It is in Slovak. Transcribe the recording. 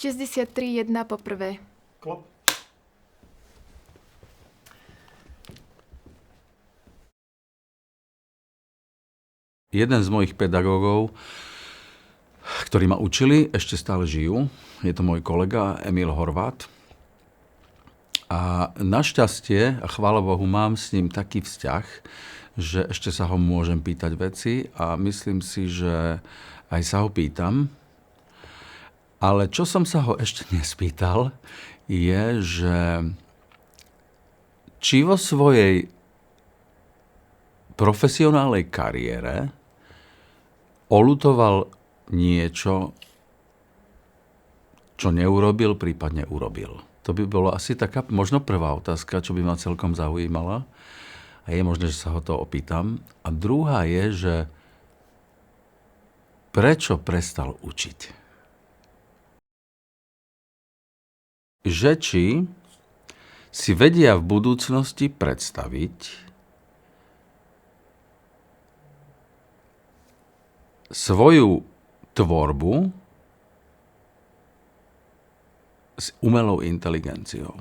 63,1 poprvé. Klop. Jeden z mojich pedagógov, ktorí ma učili, ešte stále žijú. Je to môj kolega Emil Horvát. A našťastie, a chvála Bohu, mám s ním taký vzťah, že ešte sa ho môžem pýtať veci a myslím si, že aj sa ho pýtam. Ale čo som sa ho ešte nespýtal, je, že či vo svojej profesionálnej kariére oľutoval niečo, čo neurobil, prípadne urobil. To by bolo asi taká možno prvá otázka, čo by ma celkom zaujímala. A je možné, že sa ho to opýtam. A druhá je, že prečo prestal učiť? Že či si vedia v budúcnosti predstaviť svoju tvorbu s umelou inteligenciou.